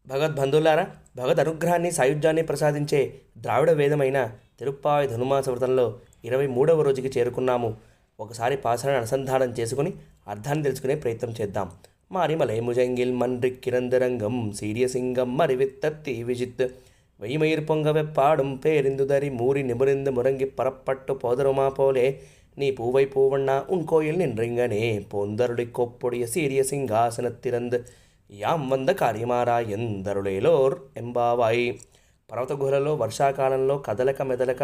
భగవద్బంధువులారా, భగవద్ అనుగ్రహాన్ని సాయుధ్యాన్ని ప్రసాదించే ద్రావిడ వేదమైన తిరుప్పావై ధనుమాస వ్రతంలో 23వ రోజుకి చేరుకున్నాము. ఒకసారి పాసరాన్ని అనుసంధానం చేసుకుని అర్థాన్ని తెలుసుకునే ప్రయత్నం చేద్దాం. మారిమలై ముజంగిల్ మన్రిక్కిరందరంగం సీరియసింగం మరివిత్తత్తి విజిత్ వెయ్యిమయిర్ పొంగ వెప్పాடும் పేరిందుదరి మూరి నిమురిందు మురంగి పరప్పట్టు పోదరుమా పోలే நீ பூவை பூவண்ணா உன் கோயில் நின்றங்கனே பொந்தருளி கொப்பொடிய சீரிய సింహాసనత్తిరంద్ యాం వంద కార్యమారాయందరుళేలోర్ ఎంబావాయి. పర్వత గుహలలో వర్షాకాలంలో కదలక మెదలక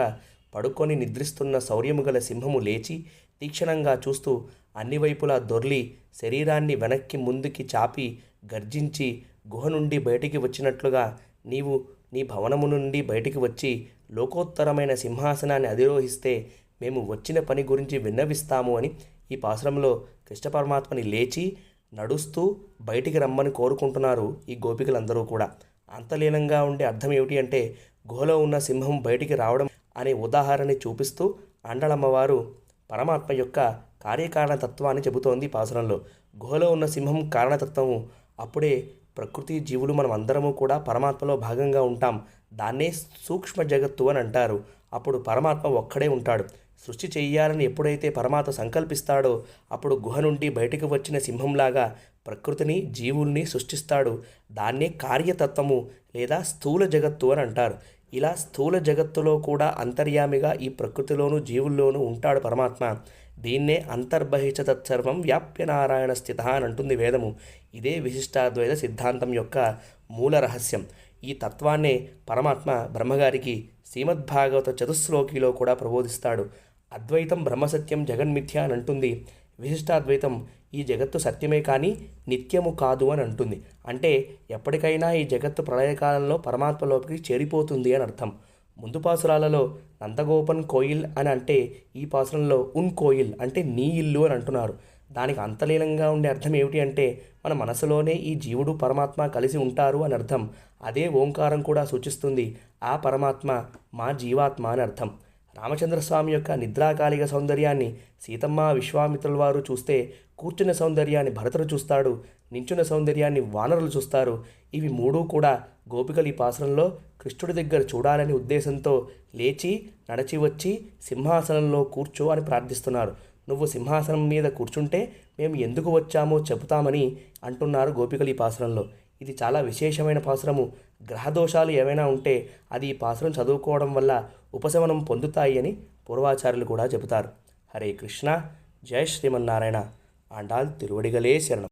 పడుకొని నిద్రిస్తున్న శౌర్యము గల సింహము లేచి తీక్షణంగా చూస్తూ అన్ని వైపులా దొర్లి శరీరాన్ని వెనక్కి ముందుకి చాపి గర్జించి గుహ నుండి బయటికి వచ్చినట్లుగా నీవు నీ భవనము నుండి బయటికి వచ్చి లోకోత్తరమైన సింహాసనాన్ని అధిరోహిస్తే మేము వచ్చిన పని గురించి విన్నవిస్తాము అని ఈ పాసురంలో కృష్ణ పరమాత్మని లేచి నడుస్తూ బయటికి రమ్మని కోరుకుంటున్నారు ఈ గోపికలందరూ కూడా. అంతలీనంగా ఉండే అర్థం ఏమిటి అంటే, గుహలో ఉన్న సింహం బయటికి రావడం అనే ఉదాహరణని చూపిస్తూ అండలమ్మవారు పరమాత్మ యొక్క కార్యకారణ తత్వాన్ని చెబుతోంది పాసురంలో. గుహలో ఉన్న సింహం కారణతత్వము. అప్పుడే ప్రకృతి జీవులు మనం అందరము కూడా పరమాత్మలో భాగంగా ఉంటాం. దాన్నే సూక్ష్మ జగత్తు అని అంటారు. అప్పుడు పరమాత్మ ఒక్కడే ఉంటాడు. సృష్టి చెయ్యాలని ఎప్పుడైతే పరమాత్మ సంకల్పిస్తాడో అప్పుడు గుహ నుండి బయటకు వచ్చిన సింహంలాగా ప్రకృతిని జీవుల్ని సృష్టిస్తాడు. దాన్నే కార్యతత్వము లేదా స్థూల జగత్తు అని అంటారు. ఇలా స్థూల జగత్తులో కూడా అంతర్యామిగా ఈ ప్రకృతిలోనూ జీవుల్లోనూ ఉంటాడు పరమాత్మ. దీన్నే అంతర్బహిష తత్సర్వం వ్యాప్య నారాయణ స్థిత అని అంటుంది వేదము. ఇదే విశిష్టాద్వైత సిద్ధాంతం యొక్క మూల రహస్యం. ఈ తత్వాన్నే పరమాత్మ బ్రహ్మగారికి శ్రీమద్భాగవత చతుశ్లోకిలో కూడా ప్రబోధిస్తాడు. అద్వైతం బ్రహ్మసత్యం జగన్మిథ్య అని అంటుంది. విశిష్టాద్వైతం ఈ జగత్తు సత్యమే కానీ నిత్యము కాదు అని అంటుంది. అంటే ఎప్పటికైనా ఈ జగత్తు ప్రళయకాలంలో పరమాత్మలోకి చేరిపోతుంది అని అర్థం. ముందు పాసురాలలో నందగోపన్ కోయిల్ అని అంటే ఈ పాసురంలో ఉన్ కోయిల్ అంటే నీ ఇల్లు అని అంటున్నారు. దానికి అంతలీనంగా ఉండే అర్థం ఏమిటి అంటే, మన మనసులోనే ఈ జీవుడు పరమాత్మ కలిసి ఉంటారు అని అర్థం. అదే ఓంకారం కూడా సూచిస్తుంది. ఆ పరమాత్మ మా జీవాత్మ అని అర్థం. రామచంద్రస్వామి యొక్క నిద్రాకాలిక సౌందర్యాన్ని సీతమ్మ విశ్వామిత్రుల వారు చూస్తే, కూర్చున్న సౌందర్యాన్ని భరతుడు చూస్తాడు, నించున్న సౌందర్యాన్ని వానరులు చూస్తారు. ఇవి మూడు కూడా గోపికలు ఈ పాసురంలో కృష్ణుడి దగ్గర చూడాలని ఉద్దేశంతో లేచి నడచి వచ్చి సింహాసనంలో కూర్చో అని ప్రార్థిస్తున్నారు. నువ్వు సింహాసనం మీద కూర్చుంటే మేము ఎందుకు వచ్చామో చెబుతామని అంటున్నారు గోపికలు ఈ పాసురంలో. ఇది చాలా విశేషమైన పాసురము. గ్రహదోషాలు ఏమైనా ఉంటే అది ఈ పాసురం చదువుకోవడం వల్ల ఉపశమనం పొందుతాయి అని పూర్వాచార్యులు కూడా చెబుతారు. హరే కృష్ణ, జై శ్రీమన్నారాయణ. ఆండాల్ తిరువడిగలే శరణం.